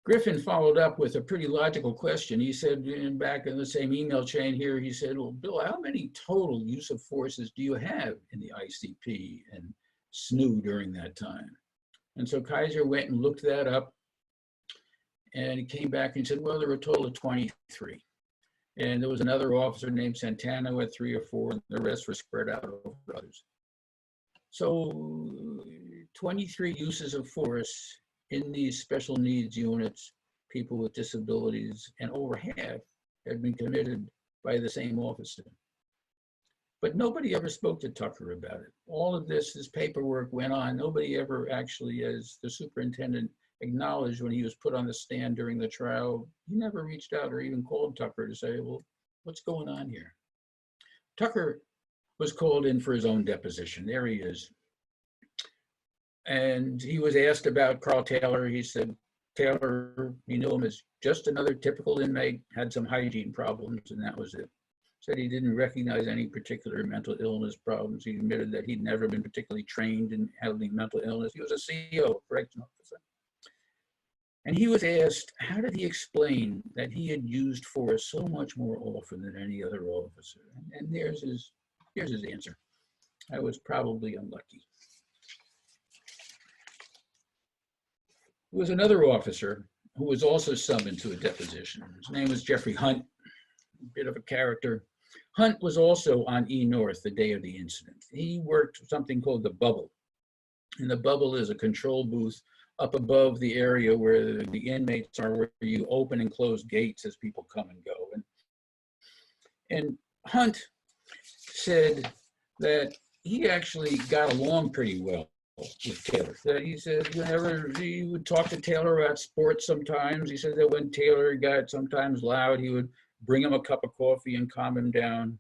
Griffin followed up with a pretty logical question. He said, back in the same email chain here, he said, well, Bill, how many total use of forces do you have in the ICP and SNU during that time? And so Kaiser went and looked that up, and he came back and said, well, there were a total of 23. And there was another officer named Santana who had 3 or 4, and the rest were spread out over others. So 23 uses of force in these special needs units, people with disabilities, and over half had been committed by the same officer. But nobody ever spoke to Tucker about it. All of this paperwork went on. Nobody ever actually, as the superintendent acknowledged when he was put on the stand during the trial, he never reached out or even called Tucker to say, well, what's going on here? Tucker was called in for his own deposition. There he is. And he was asked about Karl Taylor. He said, Taylor, he knew him as just another typical inmate, had some hygiene problems, and that was it. Said he didn't recognize any particular mental illness problems. He admitted that he'd never been particularly trained in handling mental illness. He was a CEO, correctional officer. And he was asked, how did he explain that he had used force so much more often than any other officer? And here's his answer. I was probably unlucky. There was another officer who was also summoned to a deposition. His name was Jeffrey Hunt, a bit of a character. Hunt was also on E North the day of the incident. He worked something called the Bubble. And the Bubble is a control booth up above the area where the inmates are, where you open and close gates as people come and go. And Hunt said that he actually got along pretty well with Taylor. That he said whenever he would talk to Taylor about sports sometimes, he said that when Taylor got sometimes loud, he would bring him a cup of coffee and calm him down.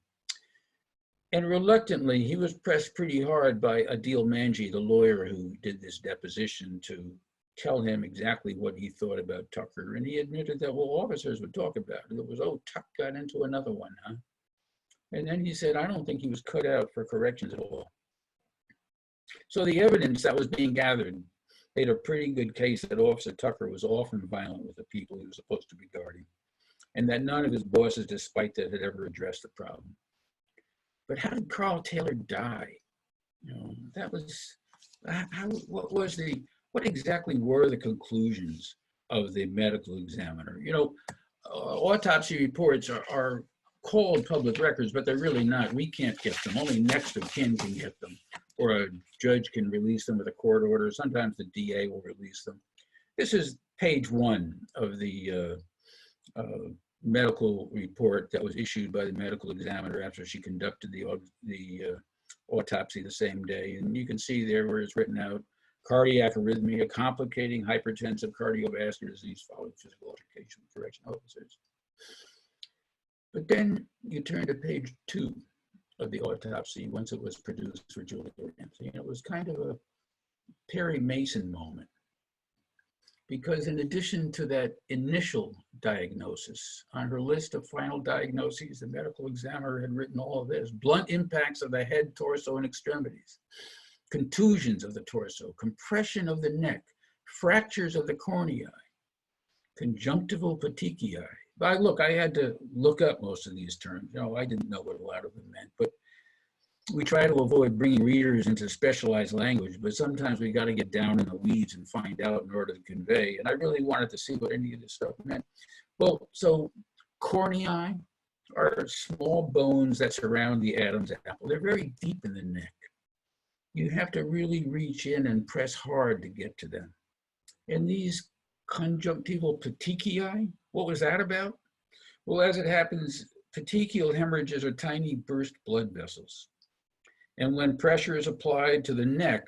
And reluctantly, he was pressed pretty hard by Adil Manji, the lawyer who did this deposition, to tell him exactly what he thought about Tucker. And he admitted that, well, officers would talk about it. It was, oh, Tuck got into another one, huh? And then he said, I don't think he was cut out for corrections at all. So the evidence that was being gathered made a pretty good case that Officer Tucker was often violent with the people he was supposed to be guarding, and that none of his bosses, despite that, had ever addressed the problem. But how did Karl Taylor die? You know, that was, what exactly were the conclusions of the medical examiner? You know, autopsy reports are called public records, but they're really not. We can't get them. Only next of kin can get them, or a judge can release them with a court order. Sometimes the DA will release them. This is page 1 of the medical report that was issued by the medical examiner after she conducted the autopsy the same day. And you can see there where it's written out, cardiac arrhythmia, complicating hypertensive cardiovascular disease following physical altercation with correction officers. But then you turn to page 2 of the autopsy once it was produced for Julia Ramsey. And it was kind of a Perry Mason moment, because in addition to that initial diagnosis, on her list of final diagnoses, the medical examiner had written all of this: blunt impacts of the head, torso, and extremities, contusions of the torso, compression of the neck, fractures of the cornea, conjunctival petechiae. Look, I had to look up most of these terms. You know, I didn't know what a lot of them meant, but we try to avoid bringing readers into specialized language, but sometimes we got to get down in the weeds and find out in order to convey. And I really wanted to see what any of this stuff meant. Well, so corneae are small bones that surround the Adam's apple. They're very deep in the neck. You have to really reach in and press hard to get to them. And these conjunctival petechiae, what was that about? Well, as it happens, petechial hemorrhages are tiny burst blood vessels. And when pressure is applied to the neck,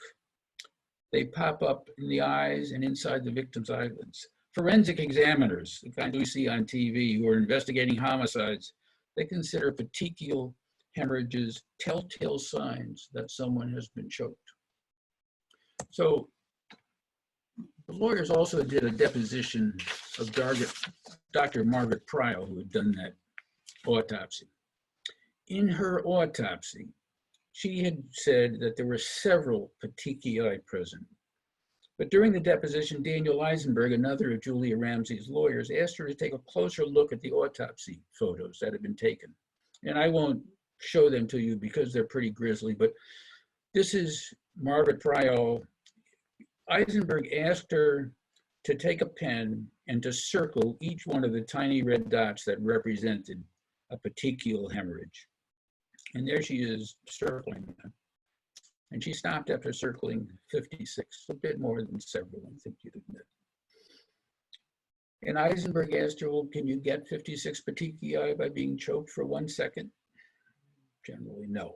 they pop up in the eyes and inside the victim's eyelids. Forensic examiners, the kind we see on TV who are investigating homicides, they consider petechial hemorrhages telltale signs that someone has been choked. So the lawyers also did a deposition of Dr. Margaret Pryall, who had done that autopsy. In her autopsy, she had said that there were several petechiae present. But during the deposition, Daniel Eisenberg, another of Julia Ramsey's lawyers, asked her to take a closer look at the autopsy photos that had been taken. And I won't show them to you because they're pretty grisly, but this is Margaret Pryall. Eisenberg asked her to take a pen and to circle each one of the tiny red dots that represented a petechial hemorrhage. And there she is circling them. And she stopped after circling 56, a bit more than several, I think you'd admit. And Eisenberg asked her, well, can you get 56 petechiae by being choked for 1 second? Generally, no.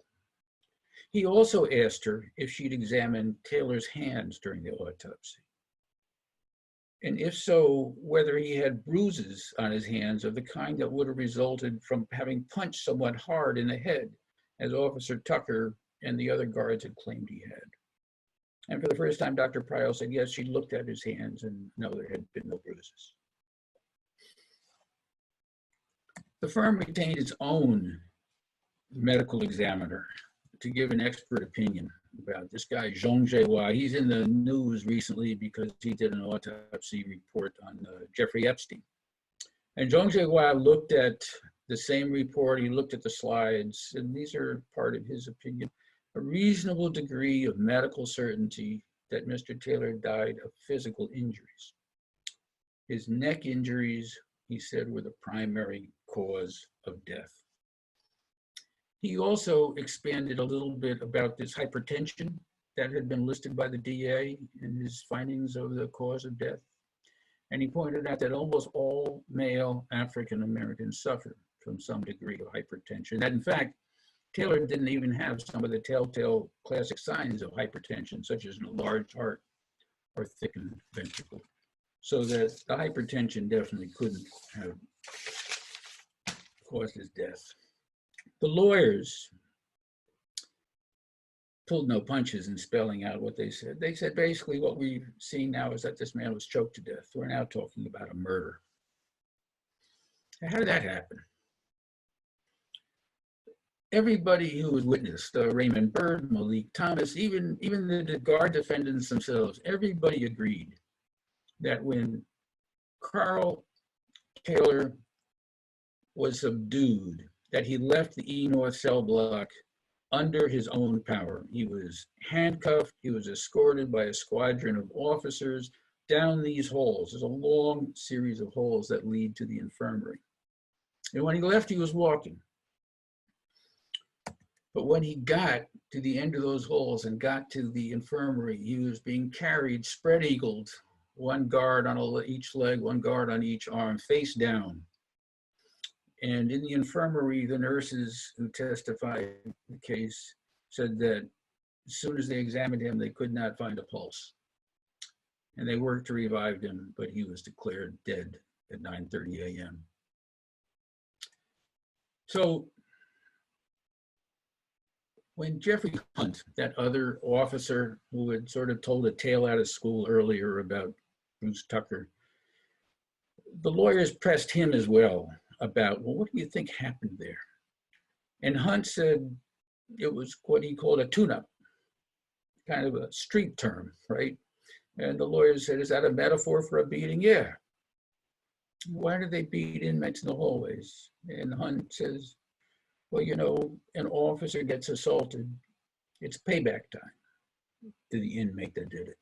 He also asked her if she'd examined Taylor's hands during the autopsy. And if so, whether he had bruises on his hands of the kind that would have resulted from having punched somewhat hard in the head, as Officer Tucker and the other guards had claimed he had. And for the first time, Dr. Pryall said, yes, she looked at his hands and no, there had been no bruises. The firm retained its own medical examiner to give an expert opinion about this guy, Zhong Zhihua. He's in the news recently because he did an autopsy report on Jeffrey Epstein. And Zhong Zhihua looked at the same report, he looked at the slides, and these are part of his opinion. A reasonable degree of medical certainty that Mr. Taylor died of physical injuries. His neck injuries, he said, were the primary cause of death. He also expanded a little bit about this hypertension that had been listed by the DA in his findings of the cause of death. And he pointed out that almost all male African Americans suffer from some degree of hypertension. That in fact, Taylor didn't even have some of the telltale classic signs of hypertension, such as a large heart or thickened ventricle. So that the hypertension definitely couldn't have caused his death. The lawyers pulled no punches in spelling out what they said. They said basically what we've seen now is that this man was choked to death. We're now talking about a murder. How did that happen? Everybody who was witnessed, Raymond Burke, Malik Thomas, even the guard defendants themselves, everybody agreed that when Karl Taylor was subdued, that he left the E North cell block under his own power. He was handcuffed, he was escorted by a squadron of officers down these halls. There's a long series of halls that lead to the infirmary. And when he left, he was walking. But when he got to the end of those halls and got to the infirmary, he was being carried spread-eagled, one guard on each leg, one guard on each arm, face down. And in the infirmary, the nurses who testified in the case said that as soon as they examined him, they could not find a pulse. And they worked to revive him, but he was declared dead at 9:30 a.m. So when Jeffrey Hunt, that other officer who had sort of told a tale out of school earlier about Bruce Tucker, the lawyers pressed him as well about, well, what do you think happened there? And Hunt said it was what he called a tune-up, kind of a street term, right? And the lawyers said, is that a metaphor for a beating? Yeah. Why do they beat inmates in the hallways? And Hunt says, well, you know, an officer gets assaulted, it's payback time to the inmate that did it.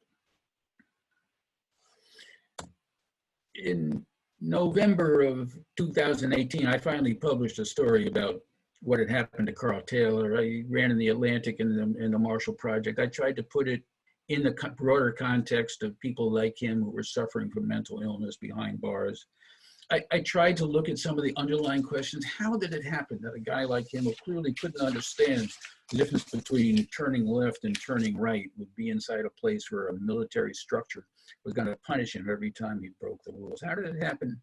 In November of 2018, I finally published a story about what had happened to Karl Taylor. I ran in the Atlantic and the Marshall Project. I tried to put it in the broader context of people like him who were suffering from mental illness behind bars. I tried to look at some of the underlying questions. How did it happen that a guy like him who clearly couldn't understand the difference between turning left and turning right would be inside a place where a military structure was going to punish him every time he broke the rules? How did it happen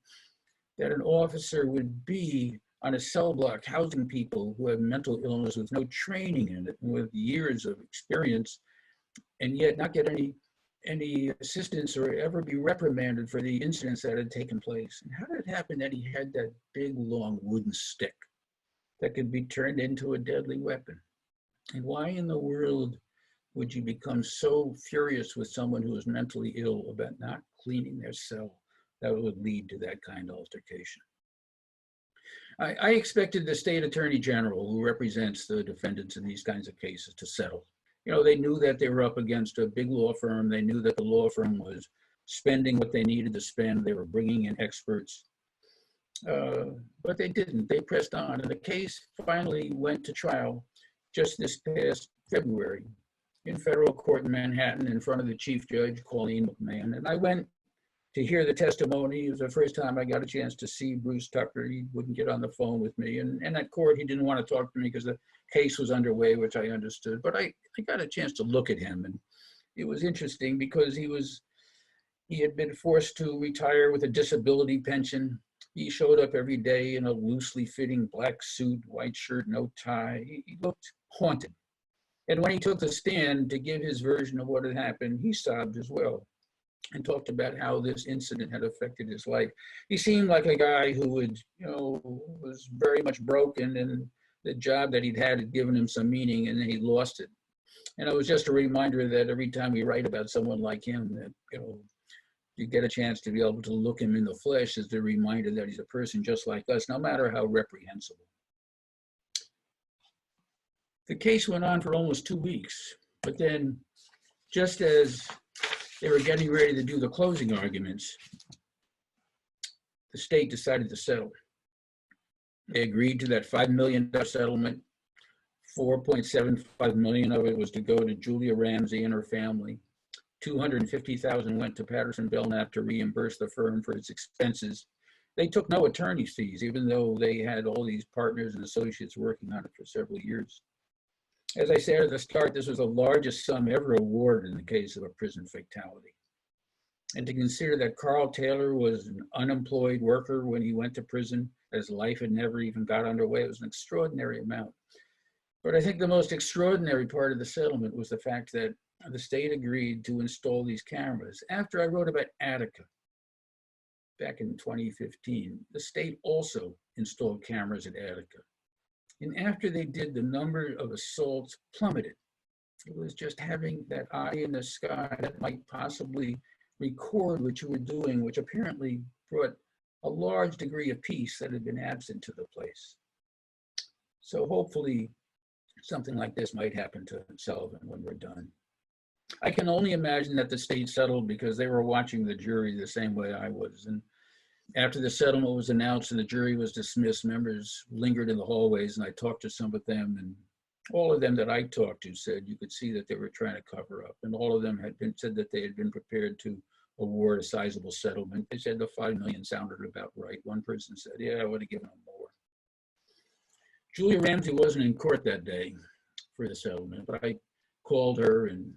that an officer would be on a cell block housing people who have mental illness with no training in it, with years of experience, and yet not get any assistance or ever be reprimanded for the incidents that had taken place? And how did it happen that he had that big, long wooden stick that could be turned into a deadly weapon? And why in the world would you become so furious with someone who is mentally ill about not cleaning their cell that would lead to that kind of altercation? I expected the state attorney general, who represents the defendants in these kinds of cases, to settle. You know, they knew that they were up against a big law firm. They knew that the law firm was spending what they needed to spend. They were bringing in experts, but they didn't. They pressed on, and the case finally went to trial just this past February in federal court in Manhattan in front of the chief judge, Colleen McMahon. And I went to hear the testimony. It was the first time I got a chance to see Bruce Tucker. He wouldn't get on the phone with me. And at court, he didn't want to talk to me because the case was underway, which I understood. But I got a chance to look at him. And it was interesting because he had been forced to retire with a disability pension. He showed up every day in a loosely fitting black suit, white shirt, no tie. He looked haunted. And when he took the stand to give his version of what had happened, he sobbed as well and talked about how this incident had affected his life. He seemed like a guy who would, you know, was very much broken, and the job that he'd had given him some meaning, and then he lost it. And it was just a reminder that every time we write about someone like him, that, you know, you get a chance to be able to look him in the flesh as the reminder that he's a person just like us, no matter how reprehensible. The case went on for almost 2 weeks, but then just as they were getting ready to do the closing arguments, the state decided to settle. They agreed to that $5 million settlement. $4.75 million of it was to go to Julia Ramsay and her family. $250,000 went to Patterson Belknap to reimburse the firm for its expenses. They took no attorney's fees, even though they had all these partners and associates working on it for several years. As I said at the start, this was the largest sum ever awarded in the case of a prison fatality. And to consider that Karl Taylor was an unemployed worker when he went to prison, his life had never even got underway, it was an extraordinary amount. But I think the most extraordinary part of the settlement was the fact that the state agreed to install these cameras. After I wrote about Attica back in 2015, the state also installed cameras at Attica. And after they did, the number of assaults plummeted. It was just having that eye in the sky that might possibly record what you were doing, which apparently brought a large degree of peace that had been absent to the place. So hopefully something like this might happen to Sullivan when we're done. I can only imagine that the state settled because they were watching the jury the same way I was. And after the settlement was announced and the jury was dismissed, members lingered in the hallways, and I talked to some of them, and all of them that I talked to said you could see that they were trying to cover up, and all of them said that they had been prepared to award a sizable settlement. They said the $5 million sounded about right. One person said, yeah, I would have given them more. Julia Ramsey wasn't in court that day for the settlement, but I called her and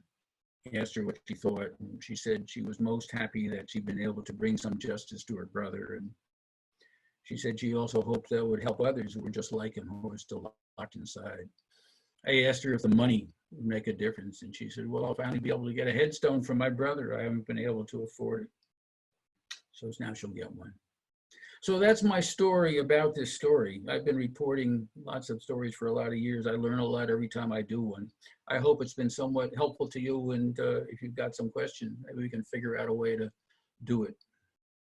asked her what she thought. And she said she was most happy that she'd been able to bring some justice to her brother. And she said she also hoped that would help others who were just like him, who were still locked inside. I asked her if the money would make a difference. And she said, well, I'll finally be able to get a headstone for my brother. I haven't been able to afford it. So now she'll get one. So that's my story about this story. I've been reporting lots of stories for a lot of years. I learn a lot every time I do one. I hope it's been somewhat helpful to you. And if you've got some questions, maybe we can figure out a way to do it.